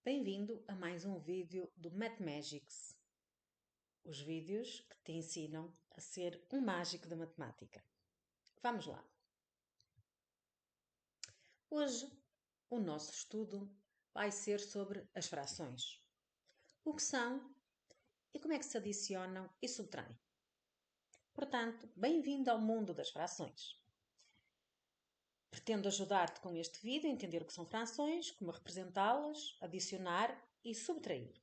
Bem-vindo a mais um vídeo do Mathmagics, os vídeos que te ensinam a ser um mágico da matemática. Vamos lá. Hoje o nosso estudo vai ser sobre as frações. O que são e como é que se adicionam e subtraem. Portanto, bem-vindo ao mundo das frações. Pretendo ajudar-te com este vídeo a entender o que são frações, como representá-las, adicionar e subtrair.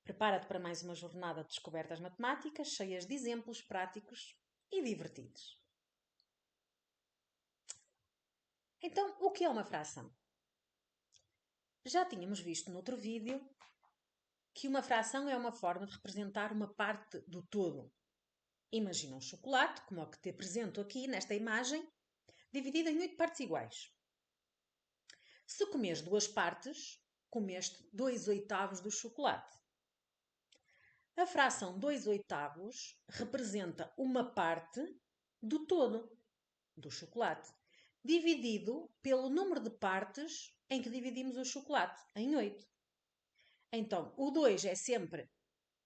Prepara-te para mais uma jornada de descobertas matemáticas, cheias de exemplos práticos e divertidos. Então, o que é uma fração? Já tínhamos visto noutro vídeo que uma fração é uma forma de representar uma parte do todo. Imagina um chocolate, como o que te apresento aqui nesta imagem, dividido em 8 partes iguais. Se comes 2 partes, comeste 2 oitavos do chocolate. A fração 2 oitavos representa uma parte do todo do chocolate, dividido pelo número de partes em que dividimos o chocolate, em 8. Então, o 2 é sempre,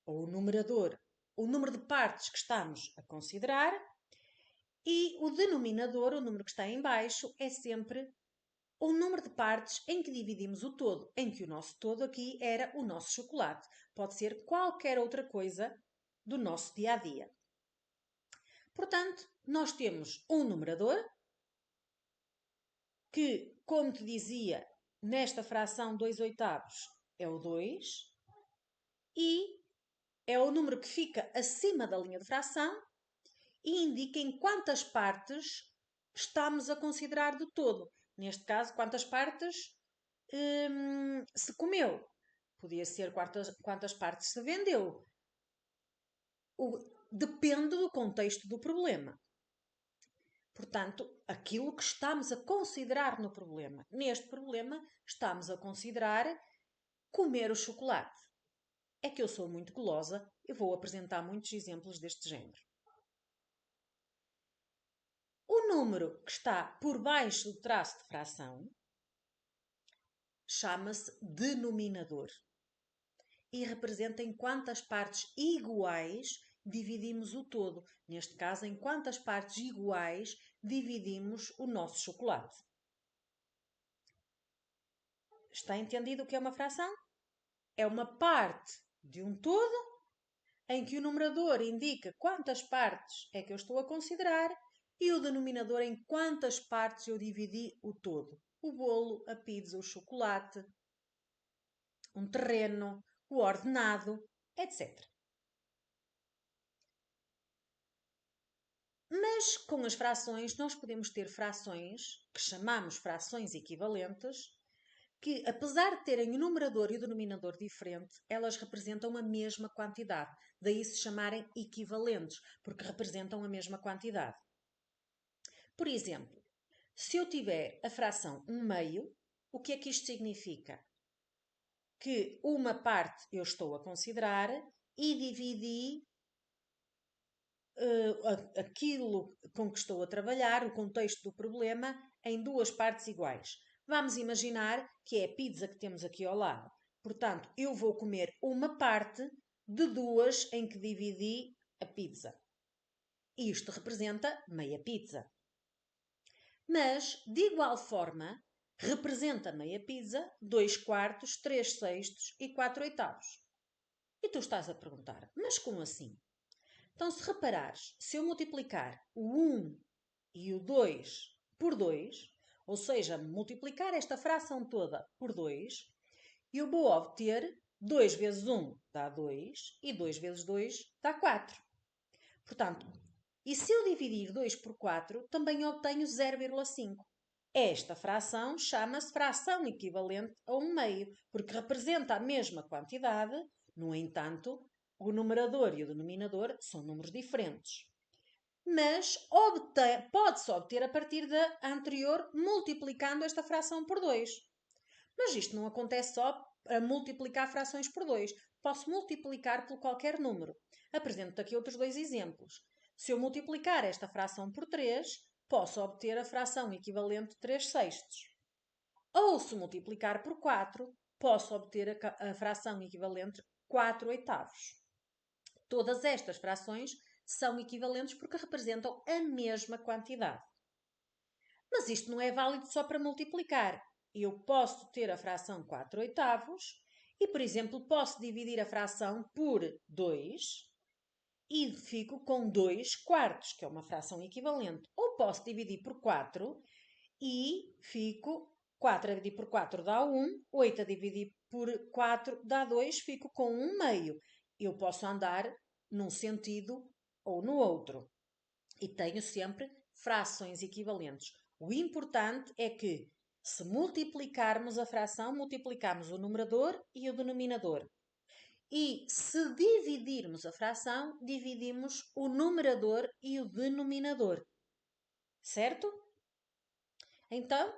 ou o numerador, o número de partes que estamos a considerar, e o denominador, o número que está em baixo, é sempre o número de partes em que dividimos o todo, em que o nosso todo aqui era o nosso chocolate. Pode ser qualquer outra coisa do nosso dia a dia. Portanto, nós temos um numerador, que, como te dizia, nesta fração 2 oitavos é o 2, e é o número que fica acima da linha de fração e indica em quantas partes estamos a considerar do todo. Neste caso, quantas partes se comeu. Podia ser quantas partes se vendeu. Depende do contexto do problema. Portanto, aquilo que estamos a considerar no problema. Neste problema, estamos a considerar comer o chocolate. É que eu sou muito gulosa e vou apresentar muitos exemplos deste género. O número que está por baixo do traço de fração chama-se denominador e representa em quantas partes iguais dividimos o todo. Neste caso, em quantas partes iguais dividimos o nosso chocolate. Está entendido o que é uma fração? É uma parte de um todo em que o numerador indica quantas partes é que eu estou a considerar e o denominador em quantas partes eu dividi o todo. O bolo, a pizza, o chocolate, um terreno, o ordenado, etc. Mas com as frações, nós podemos ter frações que chamamos frações equivalentes, que apesar de terem o numerador e o denominador diferente, elas representam a mesma quantidade. Daí se chamarem equivalentes, porque representam a mesma quantidade. Por exemplo, se eu tiver a fração 1/2, o que é que isto significa? Que uma parte eu estou a considerar e dividi aquilo com que estou a trabalhar, o contexto do problema, em 2 partes iguais. Vamos imaginar que é a pizza que temos aqui ao lado. Portanto, eu vou comer uma parte de 2 em que dividi a pizza. Isto representa meia pizza. Mas, de igual forma, representa meia pizza 2 quartos, 3 sextos e 4 oitavos. E tu estás a perguntar, mas como assim? Então, se reparares, se eu multiplicar o 1 e o 2 por 2, ou seja, multiplicar esta fração toda por 2, eu vou obter 2 vezes 1 dá 2 e 2 vezes 2 dá 4. Portanto, e se eu dividir 2 por 4, também obtenho 0,5. Esta fração chama-se fração equivalente a 1/2, porque representa a mesma quantidade, no entanto, o numerador e o denominador são números diferentes. Mas pode-se obter a partir da anterior multiplicando esta fração por 2. Mas isto não acontece só a multiplicar frações por 2. Posso multiplicar por qualquer número. Apresento-te aqui outros 2 exemplos. Se eu multiplicar esta fração por 3, posso obter a fração equivalente 3 sextos. Ou se multiplicar por 4, posso obter a fração equivalente 4/8. Todas estas frações são equivalentes porque representam a mesma quantidade. Mas isto não é válido só para multiplicar. Eu posso ter a fração 4/8 e, por exemplo, posso dividir a fração por 2 e fico com 2/4, que é uma fração equivalente. Ou posso dividir por 4 e fico 4 a dividir por 4 dá 1, 8 a dividir por 4 dá 2, fico com 1/2. Eu posso andar num sentido ou no outro. E tenho sempre frações equivalentes. O importante é que, se multiplicarmos a fração, multiplicamos o numerador e o denominador. E se dividirmos a fração, dividimos o numerador e o denominador. Certo? Então,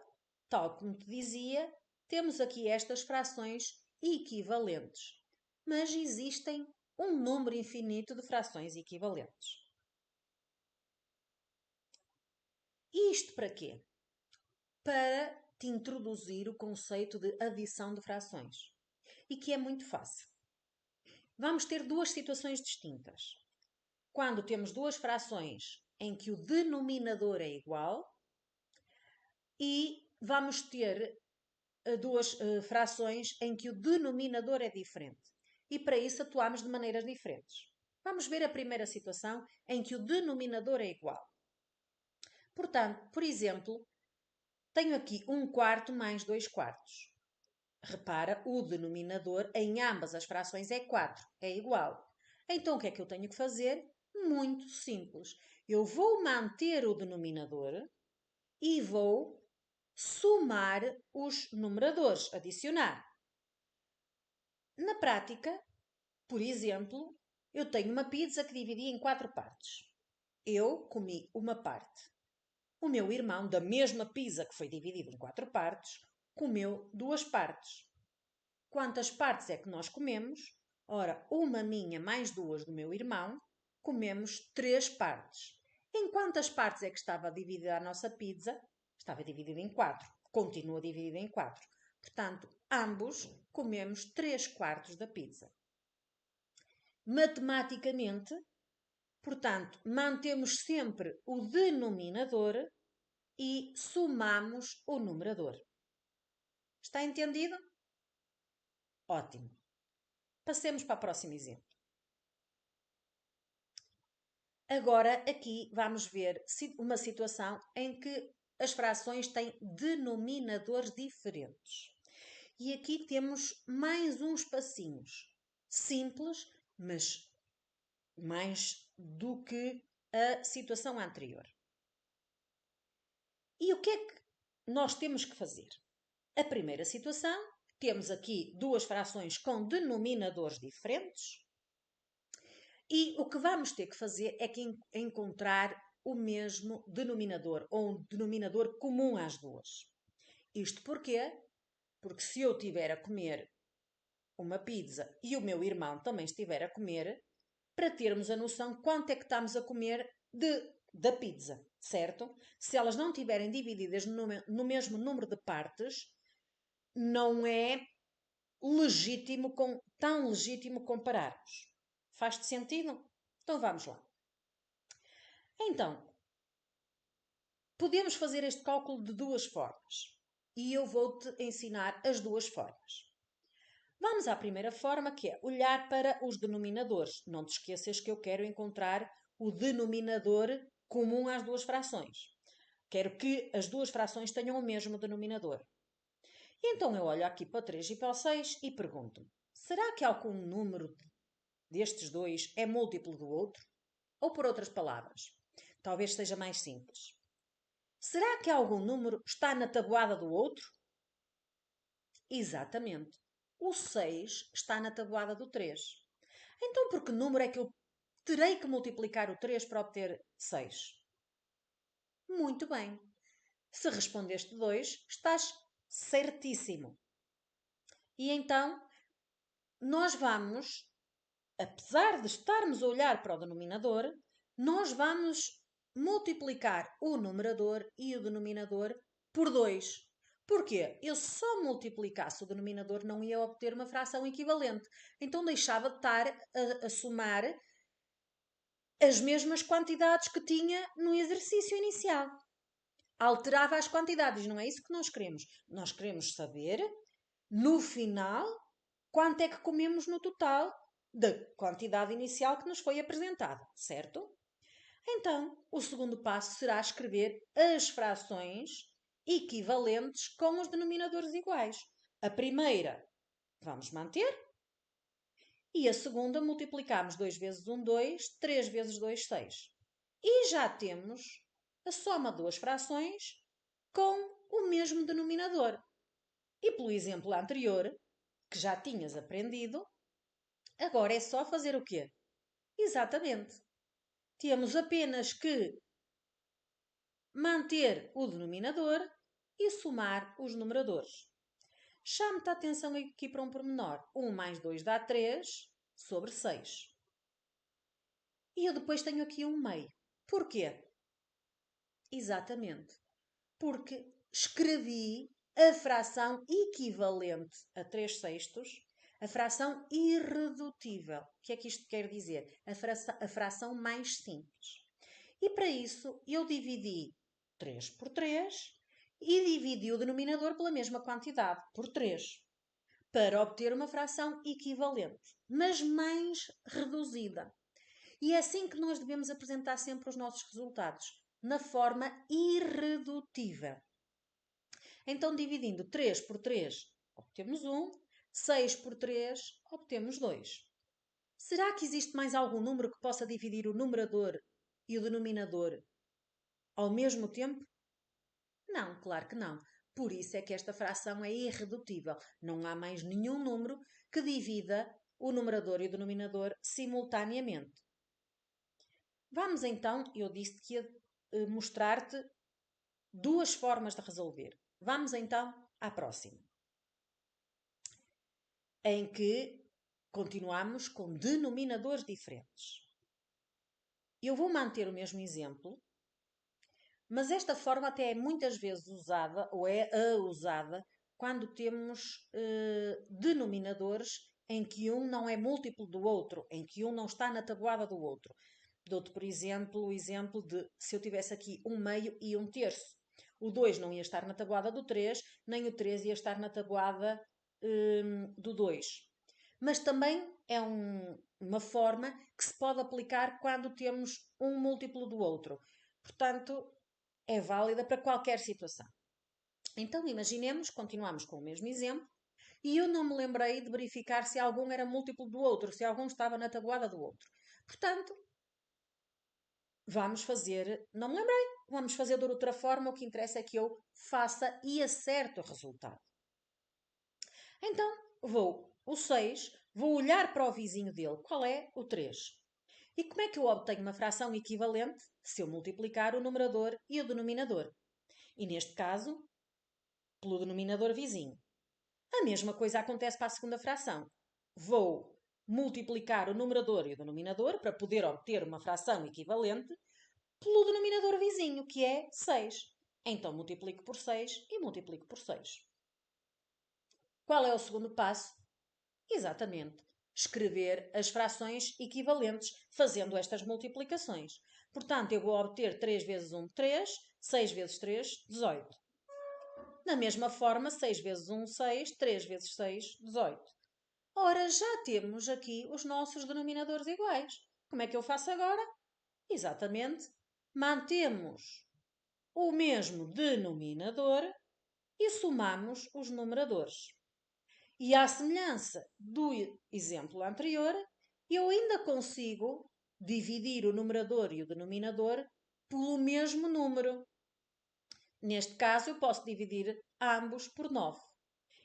tal como te dizia, temos aqui estas frações equivalentes. Mas existem um número infinito de frações equivalentes. E isto para quê? Para te introduzir o conceito de adição de frações. E que é muito fácil. Vamos ter duas situações distintas. Quando temos duas frações em que o denominador é igual e vamos ter duas frações em que o denominador é diferente. E para isso atuamos de maneiras diferentes. Vamos ver a primeira situação em que o denominador é igual. Portanto, por exemplo, tenho aqui 1/4 mais 2/4. Repara, o denominador em ambas as frações é 4, é igual. Então, o que é que eu tenho que fazer? Muito simples. Eu vou manter o denominador e vou somar os numeradores, adicionar. Na prática, por exemplo, eu tenho uma pizza que dividi em 4 partes. Eu comi uma parte. O meu irmão, da mesma pizza que foi dividida em 4 partes, comeu 2 partes. Quantas partes é que nós comemos? Ora, uma minha mais 2 do meu irmão, comemos 3 partes. Em quantas partes é que estava dividida a nossa pizza? Estava dividida em 4. Continua dividida em 4. Portanto, ambos comemos 3/4 da pizza. Matematicamente, portanto, mantemos sempre o denominador e somamos o numerador. Está entendido? Ótimo. Passemos para o próximo exemplo. Agora, aqui vamos ver uma situação em que as frações têm denominadores diferentes. E aqui temos mais uns passinhos. Simples, mas mais do que a situação anterior. E o que é que nós temos que fazer? A primeira situação, temos aqui duas frações com denominadores diferentes. E o que vamos ter que fazer é que encontrar o mesmo denominador, ou um denominador comum às duas. Isto porquê? Porque se eu estiver a comer uma pizza e o meu irmão também estiver a comer, para termos a noção quanto é que estamos a comer da pizza, certo? Se elas não estiverem divididas no mesmo número de partes, não é tão legítimo compararmos. Faz-te sentido? Então vamos lá. Então, podemos fazer este cálculo de duas formas. E eu vou-te ensinar as duas formas. Vamos à primeira forma, que é olhar para os denominadores. Não te esqueças que eu quero encontrar o denominador comum às duas frações. Quero que as duas frações tenham o mesmo denominador. Então eu olho aqui para o 3 e para o 6 e pergunto-me: será que algum número destes dois é múltiplo do outro? Ou por outras palavras, talvez seja mais simples. Será que algum número está na tabuada do outro? Exatamente. O 6 está na tabuada do 3. Então, por que número é que eu terei que multiplicar o 3 para obter 6? Muito bem. Se respondeste 2, estás certíssimo. E então, nós vamos, apesar de estarmos a olhar para o denominador, nós vamos multiplicar o numerador e o denominador por 2. Porquê? Eu só multiplicasse o denominador não ia obter uma fração equivalente. Então deixava de estar a somar as mesmas quantidades que tinha no exercício inicial. Alterava as quantidades, não é isso que nós queremos. Nós queremos saber, no final, quanto é que comemos no total da quantidade inicial que nos foi apresentada, certo? Então, o segundo passo será escrever as frações equivalentes com os denominadores iguais. A primeira vamos manter e a segunda multiplicamos 2 vezes 1, 2, 3 vezes 2, 6. E já temos a soma de duas frações com o mesmo denominador. E pelo exemplo anterior, que já tinhas aprendido, agora é só fazer o quê? Exatamente. Temos apenas que manter o denominador e somar os numeradores. Chame-te a atenção aqui para um pormenor. 1 mais 2 dá 3 sobre 6. E eu depois tenho aqui um meio. Porquê? Exatamente. Porque escrevi a fração equivalente a 3 sextos, a fração irredutível. O que é que isto quer dizer? A fração mais simples. E para isso eu dividi 3 por 3 e dividi o denominador pela mesma quantidade, por 3, para obter uma fração equivalente, mas mais reduzida. E é assim que nós devemos apresentar sempre os nossos resultados, na forma irredutível. Então, dividindo 3 por 3, obtemos 1, 6 por 3, obtemos 2. Será que existe mais algum número que possa dividir o numerador e o denominador ao mesmo tempo? Não, claro que não. Por isso é que esta fração é irredutível. Não há mais nenhum número que divida o numerador e o denominador simultaneamente. Vamos então, eu disse que ia mostrar-te duas formas de resolver. Vamos então à próxima, em que continuamos com denominadores diferentes. Eu vou manter o mesmo exemplo, mas esta forma até é muitas vezes usada, ou é a usada, quando temos denominadores em que um não é múltiplo do outro, em que um não está na tabuada do outro. Dou-te, por exemplo, o exemplo de se eu tivesse aqui um meio e um terço. O 2 não ia estar na tabuada do 3, nem o 3 ia estar na tabuada do 2. Mas também é uma forma que se pode aplicar quando temos um múltiplo do outro. Portanto, é válida para qualquer situação. Então, imaginemos, continuamos com o mesmo exemplo, e eu não me lembrei de verificar se algum era múltiplo do outro, se algum estava na tabuada do outro. Portanto, vamos fazer, não me lembrei, vamos fazer de outra forma, o que interessa é que eu faça e acerte o resultado. Então, o 6, vou olhar para o vizinho dele, qual é? O 3. E como é que eu obtenho uma fração equivalente se eu multiplicar o numerador e o denominador? E neste caso, pelo denominador vizinho. A mesma coisa acontece para a segunda fração. Vou multiplicar o numerador e o denominador para poder obter uma fração equivalente pelo denominador vizinho, que é 6. Então multiplico por 6 e multiplico por 6. Qual é o segundo passo? Exatamente. Escrever as frações equivalentes fazendo estas multiplicações. Portanto, eu vou obter 3 vezes 1, 3, 6 vezes 3, 18. Da mesma forma, 6 vezes 1, 6, 3 vezes 6, 18. Ora, já temos aqui os nossos denominadores iguais. Como é que eu faço agora? Exatamente. Mantemos o mesmo denominador e somamos os numeradores. E à semelhança do exemplo anterior, eu ainda consigo dividir o numerador e o denominador pelo mesmo número. Neste caso, eu posso dividir ambos por 9.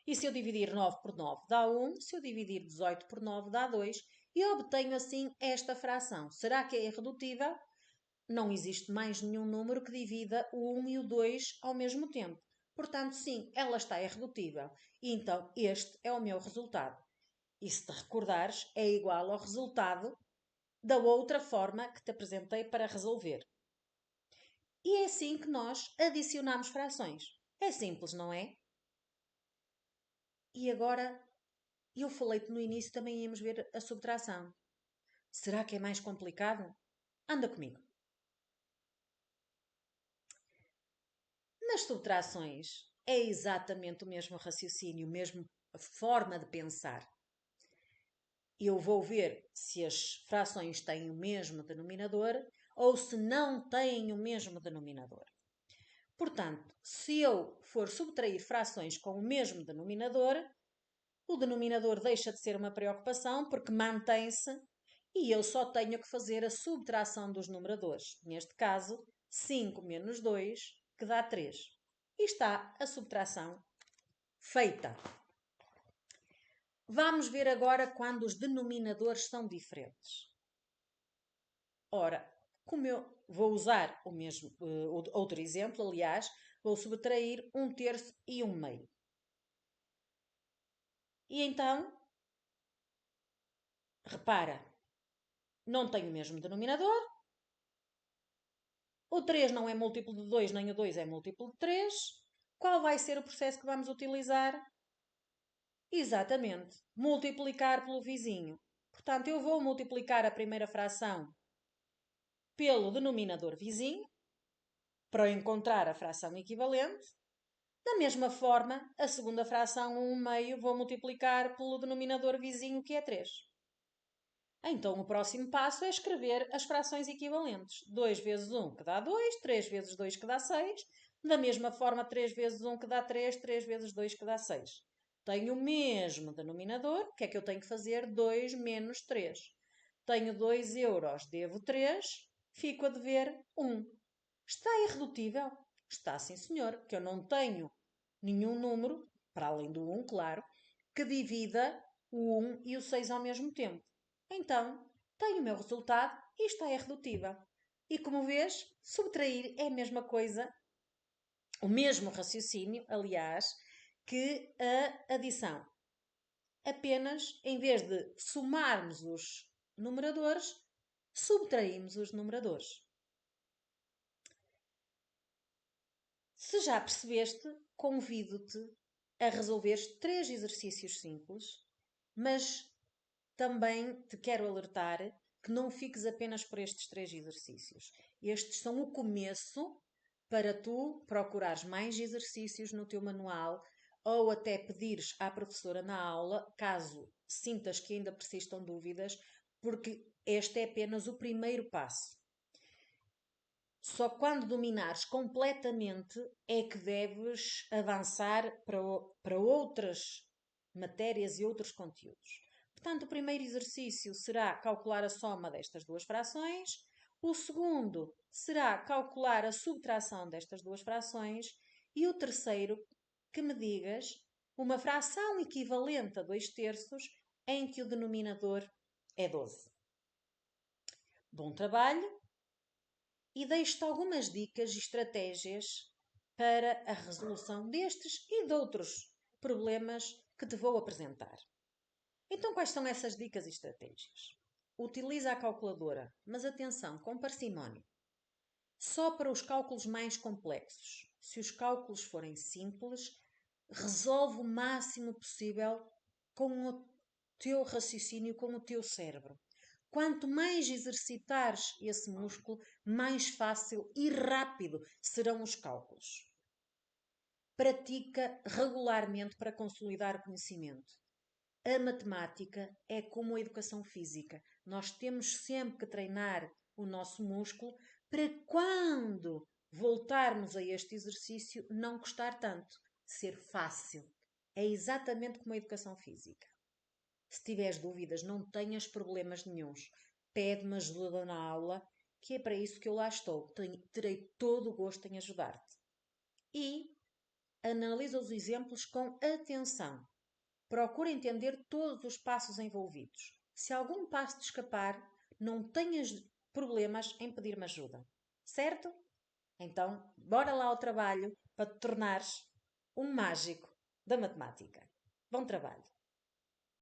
E se eu dividir 9 por 9 dá 1, se eu dividir 18 por 9 dá 2, e obtenho assim esta fração. Será que é irredutível? Não existe mais nenhum número que divida o 1 e o 2 ao mesmo tempo. Portanto, sim, ela está irredutível. E então, este é o meu resultado. E se te recordares, é igual ao resultado da outra forma que te apresentei para resolver. E é assim que nós adicionamos frações. É simples, não é? E agora, eu falei-te no início, também íamos ver a subtração. Será que é mais complicado? Anda comigo. Nas subtrações é exatamente o mesmo raciocínio, a mesma forma de pensar. Eu vou ver se as frações têm o mesmo denominador ou se não têm o mesmo denominador. Portanto, se eu for subtrair frações com o mesmo denominador, o denominador deixa de ser uma preocupação porque mantém-se e eu só tenho que fazer a subtração dos numeradores. Neste caso, 5 menos 2, que dá 3. E está a subtração feita. Vamos ver agora quando os denominadores são diferentes. Ora, como eu vou usar o mesmo, outro exemplo, aliás, vou subtrair 1/3 e 1/2. E então, repara, não tem o mesmo denominador. O 3 não é múltiplo de 2, nem o 2 é múltiplo de 3. Qual vai ser o processo que vamos utilizar? Exatamente, multiplicar pelo vizinho. Portanto, eu vou multiplicar a primeira fração pelo denominador vizinho para encontrar a fração equivalente. Da mesma forma, a segunda fração, 1/2, vou multiplicar pelo denominador vizinho, que é 3. Então, o próximo passo é escrever as frações equivalentes. 2 vezes 1, que dá 2, 3 vezes 2, que dá 6. Da mesma forma, 3 vezes 1, que dá 3, 3 vezes 2, que dá 6. Tenho o mesmo denominador. O que é que eu tenho que fazer? 2 menos 3. Tenho 2 euros, devo 3, fico a dever 1. Está irredutível? Está, sim, senhor, que eu não tenho nenhum número, para além do 1, claro, que divida o 1 e o 6 ao mesmo tempo. Então, tenho o meu resultado e está irredutível. E como vês, subtrair é a mesma coisa, o mesmo raciocínio, aliás, que a adição. Apenas, em vez de somarmos os numeradores, subtraímos os numeradores. Se já percebeste, convido-te a resolver 3 exercícios simples, mas também te quero alertar que não fiques apenas por estes 3 exercícios. Estes são o começo para tu procurares mais exercícios no teu manual ou até pedires à professora na aula, caso sintas que ainda persistam dúvidas, porque este é apenas o primeiro passo. Só quando dominares completamente é que deves avançar para outras matérias e outros conteúdos. Portanto, o primeiro exercício será calcular a soma destas duas frações. O segundo será calcular a subtração destas duas frações. E o terceiro, que me digas uma fração equivalente a 2/3 em que o denominador é 12. Bom trabalho! E deixo-te algumas dicas e estratégias para a resolução destes e de outros problemas que te vou apresentar. Então, quais são essas dicas e estratégias? Utiliza a calculadora, mas atenção, com parcimónia. Só para os cálculos mais complexos. Se os cálculos forem simples, resolve o máximo possível com o teu raciocínio, com o teu cérebro. Quanto mais exercitares esse músculo, mais fácil e rápido serão os cálculos. Pratica regularmente para consolidar o conhecimento. A matemática é como a educação física. Nós temos sempre que treinar o nosso músculo para quando voltarmos a este exercício não custar tanto, ser fácil. É exatamente como a educação física. Se tiveres dúvidas, não tenhas problemas nenhuns. Pede-me ajuda na aula, que é para isso que eu lá estou. Terei todo o gosto em ajudar-te. E analisa os exemplos com atenção. Procura entender todos os passos envolvidos. Se algum passo te escapar, não tenhas problemas em pedir-me ajuda. Certo? Então, bora lá ao trabalho para te tornares um mágico da matemática. Bom trabalho!